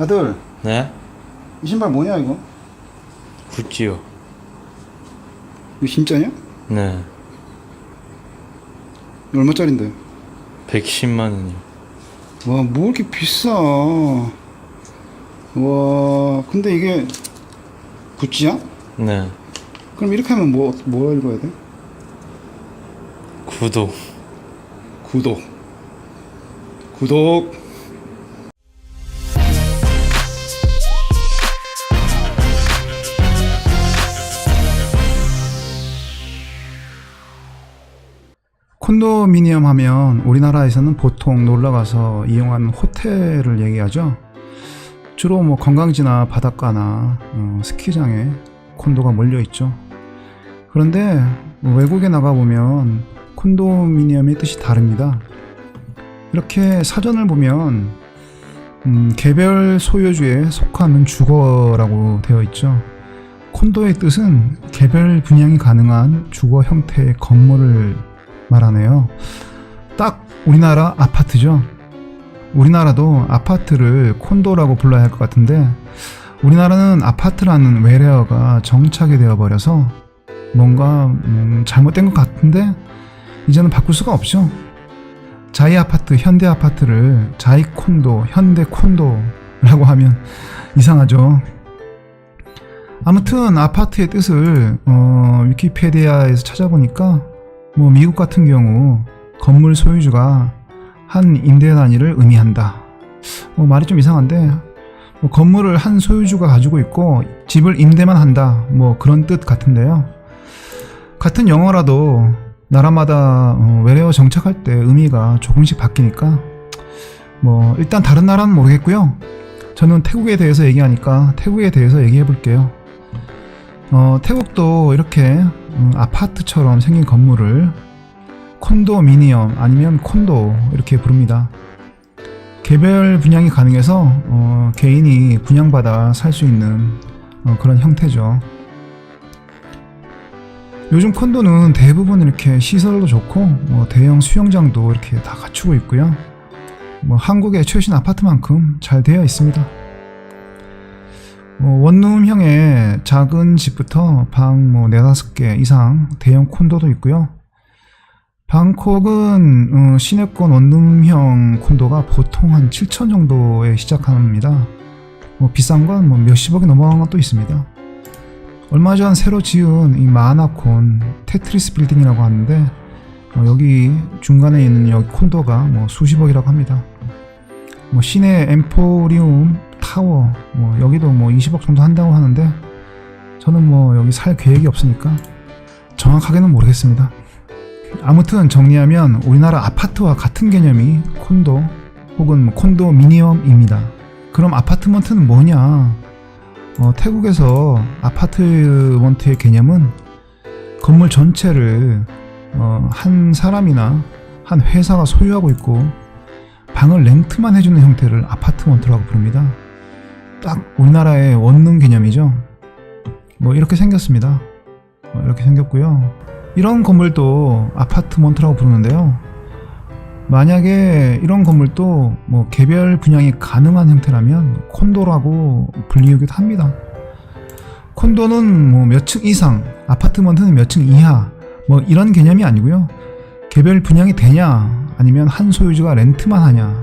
아들, 네? 이 신발 뭐냐 이거? 구찌요. 이거 진짜냐? 네. 이거 얼마짜린데? 110만 원이요. 와, 뭐 이렇게 비싸? 와, 근데 이게 구찌야? 네. 그럼 이렇게 하면 뭐 읽어야 돼? 구독. 구독. 구독. 콘도미니엄 하면 우리나라에서는 보통 놀러가서 이용하는 호텔을 얘기하죠. 주로 뭐 관광지나 바닷가나 스키장에 콘도가 몰려있죠. 그런데 외국에 나가보면 콘도미니엄의 뜻이 다릅니다. 이렇게 사전을 보면 개별 소유주에 속하는 주거라고 되어 있죠. 콘도의 뜻은 개별 분양이 가능한 주거 형태의 건물을 말하네요. 딱 우리나라 아파트죠. 우리나라도 아파트를 콘도라고 불러야 할 것 같은데 우리나라는 아파트라는 외래어가 정착이 되어 버려서 뭔가 잘못된 것 같은데 이제는 바꿀 수가 없죠. 자이 아파트, 현대 아파트를 자이 콘도, 현대 콘도라고 하면 이상하죠. 아무튼 아파트의 뜻을 위키피디아에서 찾아보니까 뭐 미국 같은 경우 건물 소유주가 한 임대 단위를 의미한다. 말이 좀 이상한데 건물을 한 소유주가 가지고 있고 집을 임대만 한다. 그런 뜻 같은데요. 같은 영어라도 나라마다 외래어 정착할 때 의미가 조금씩 바뀌니까 일단 다른 나라는 모르겠고요. 저는 태국에 대해서 얘기하니까 태국에 대해서 얘기해 볼게요. 태국도 이렇게 아파트처럼 생긴 건물을 콘도미니엄 아니면 콘도 이렇게 부릅니다. 개별 분양이 가능해서 개인이 분양받아 살 수 있는 그런 형태죠. 요즘 콘도는 대부분 이렇게 시설도 좋고 대형 수영장도 이렇게 다 갖추고 있고요. 한국의 최신 아파트만큼 잘 되어 있습니다. 원룸형의 작은 집부터 방 4-5개 이상 대형 콘도도 있고요. 방콕은 시내권 원룸형 콘도가 보통 한 7천 정도에 시작합니다. 비싼 건 몇십억이 넘어간 것도 있습니다. 얼마 전 새로 지은 이 마하나콘 테트리스 빌딩이라고 하는데 여기 중간에 있는 여기 콘도가 수십억이라고 합니다. 시내 엠포리움 타워 여기도 20억 정도 한다고 하는데 저는 여기 살 계획이 없으니까 정확하게는 모르겠습니다. 아무튼 정리하면 우리나라 아파트와 같은 개념이 콘도 혹은 콘도미니엄입니다. 그럼 아파트먼트는 뭐냐? 태국에서 아파트먼트의 개념은 건물 전체를 한 사람이나 한 회사가 소유하고 있고 방을 렌트만 해주는 형태를 아파트먼트라고 부릅니다. 딱 우리나라의 원룸 개념이죠. 이렇게 생겼습니다. 이렇게 생겼고요. 이런 건물도 아파트먼트라고 부르는데요. 만약에 이런 건물도 개별 분양이 가능한 형태라면 콘도라고 불리우기도 합니다. 콘도는 몇 층 이상, 아파트먼트는 몇 층 이하 이런 개념이 아니고요. 개별 분양이 되냐 아니면 한 소유주가 렌트만 하냐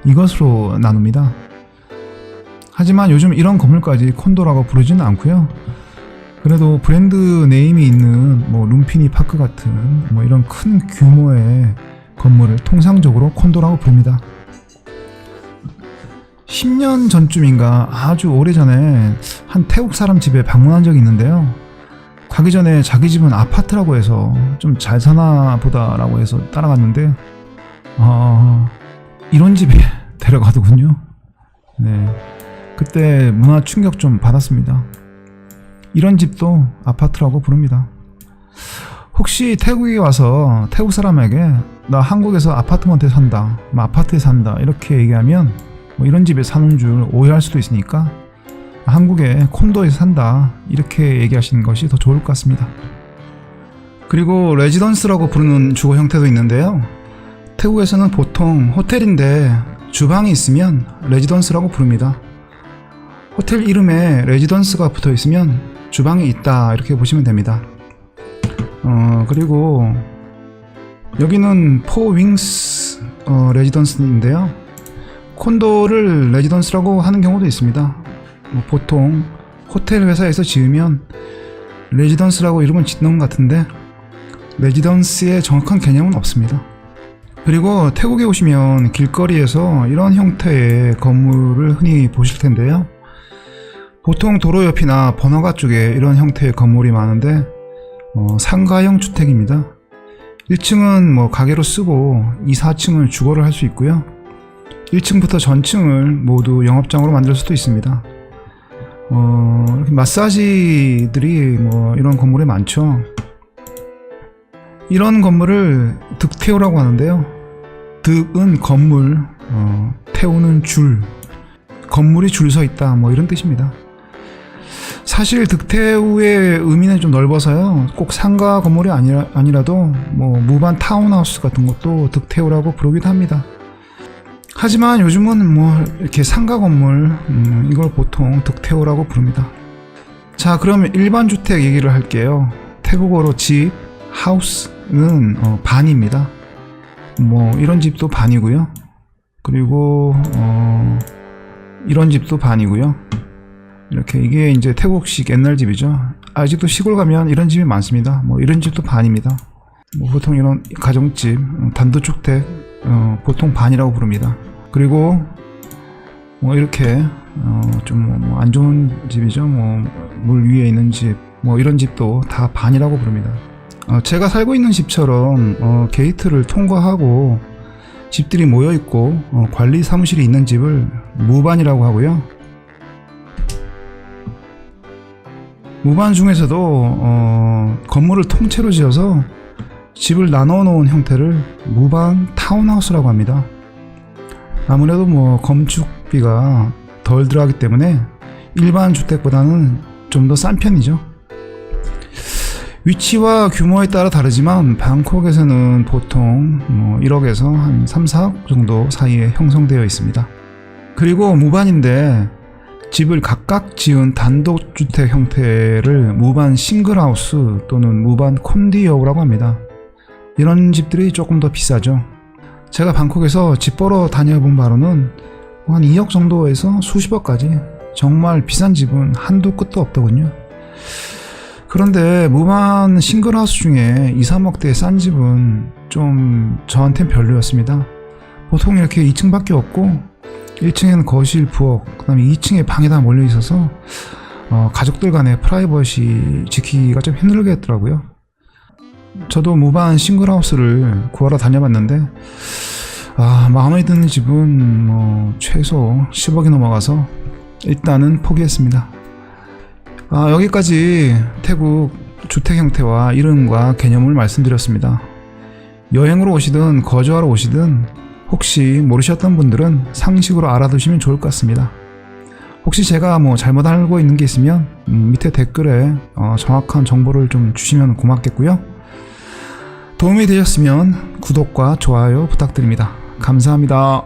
이것으로 나눕니다. 하지만 요즘 이런 건물까지 콘도라고 부르지는 않고요. 그래도 브랜드 네임이 있는 룸피니 파크 같은 이런 큰 규모의 건물을 통상적으로 콘도라고 부릅니다. 10년 전쯤인가 아주 오래전에 한 태국 사람 집에 방문한 적이 있는데요. 가기 전에 자기 집은 아파트라고 해서 좀 잘 사나 보다라고 해서 따라갔는데 이런 집에 데려가더군요. 네, 그때 문화 충격 좀 받았습니다. 이런 집도 아파트라고 부릅니다. 혹시 태국에 와서 태국 사람에게 나 한국에서 아파트먼트에 산다, 아파트에 산다 이렇게 얘기하면 이런 집에 사는 줄 오해할 수도 있으니까 한국에 콘도에서 산다 이렇게 얘기하시는 것이 더 좋을 것 같습니다. 그리고 레지던스라고 부르는 주거 형태도 있는데요. 태국에서는 보통 호텔인데 주방이 있으면 레지던스라고 부릅니다. 호텔 이름에 레지던스가 붙어 있으면 주방이 있다 이렇게 보시면 됩니다. 그리고 여기는 포윙스 레지던스인데요. 콘도를 레지던스라고 하는 경우도 있습니다. 보통 호텔 회사에서 지으면 레지던스라고 이름은 짓는 것 같은데 레지던스의 정확한 개념은 없습니다. 그리고 태국에 오시면 길거리에서 이런 형태의 건물을 흔히 보실 텐데요. 보통 도로 옆이나 번화가 쪽에 이런 형태의 건물이 많은데 상가형 주택입니다. 1층은 가게로 쓰고 2, 4층은 주거를 할 수 있고요. 1층부터 전층을 모두 영업장으로 만들 수도 있습니다. 이렇게 마사지들이 이런 건물에 많죠. 이런 건물을 득태우라고 하는데요. 득은 건물, 태우는 줄, 건물이 줄 서 있다 이런 뜻입니다. 사실 득태우의 의미는 좀 넓어서요. 꼭 상가 건물이 아니라도 무반 타운하우스 같은 것도 득태우라고 부르기도 합니다. 하지만 요즘은 이렇게 상가 건물 이걸 보통 득태우라고 부릅니다. 자, 그러면 일반 주택 얘기를 할게요. 태국어로 집, 하우스는 반입니다. 이런 집도 반이고요. 그리고 이런 집도 반이고요. 이렇게 이게 이제 태국식 옛날 집이죠. 아직도 시골 가면 이런 집이 많습니다. 이런 집도 반입니다. 보통 이런 가정집, 단독주택 보통 반이라고 부릅니다. 그리고 이렇게 좀 안 좋은 집이죠. 물 위에 있는 집, 이런 집도 다 반이라고 부릅니다. 제가 살고 있는 집처럼 게이트를 통과하고 집들이 모여 있고 관리 사무실이 있는 집을 무반이라고 하고요. 무반 중에서도 건물을 통째로 지어서 집을 나눠 놓은 형태를 무반 타운하우스라고 합니다. 아무래도 건축비가 덜 들어가기 때문에 일반 주택보다는 좀 더 싼 편이죠. 위치와 규모에 따라 다르지만 방콕에서는 보통 1억에서 한 3, 4억 정도 사이에 형성되어 있습니다. 그리고 무반인데 집을 각각 지은 단독주택 형태를 무반 싱글하우스 또는 무반 콘디오라고 합니다. 이런 집들이 조금 더 비싸죠. 제가 방콕에서 집 보러 다녀본 바로는 한 2억 정도에서 수십억까지 정말 비싼 집은 한도 끝도 없더군요. 그런데 무반 싱글하우스 중에 2, 3억대의 싼 집은 좀 저한텐 별로였습니다. 보통 이렇게 2층밖에 없고 1층에는 거실, 부엌, 그 다음에 2층에 방에 다 몰려 있어서 가족들 간의 프라이버시 지키기가 좀 힘들겠더라고요. 저도 무반 싱글하우스를 구하러 다녀봤는데 마음에 드는 집은 최소 10억이 넘어가서 일단은 포기했습니다. 여기까지 태국 주택 형태와 이름과 개념을 말씀드렸습니다. 여행으로 오시든 거주하러 오시든 혹시 모르셨던 분들은 상식으로 알아두시면 좋을 것 같습니다. 혹시 제가 잘못 알고 있는 게 있으면 밑에 댓글에 정확한 정보를 좀 주시면 고맙겠고요. 도움이 되셨으면 구독과 좋아요 부탁드립니다. 감사합니다.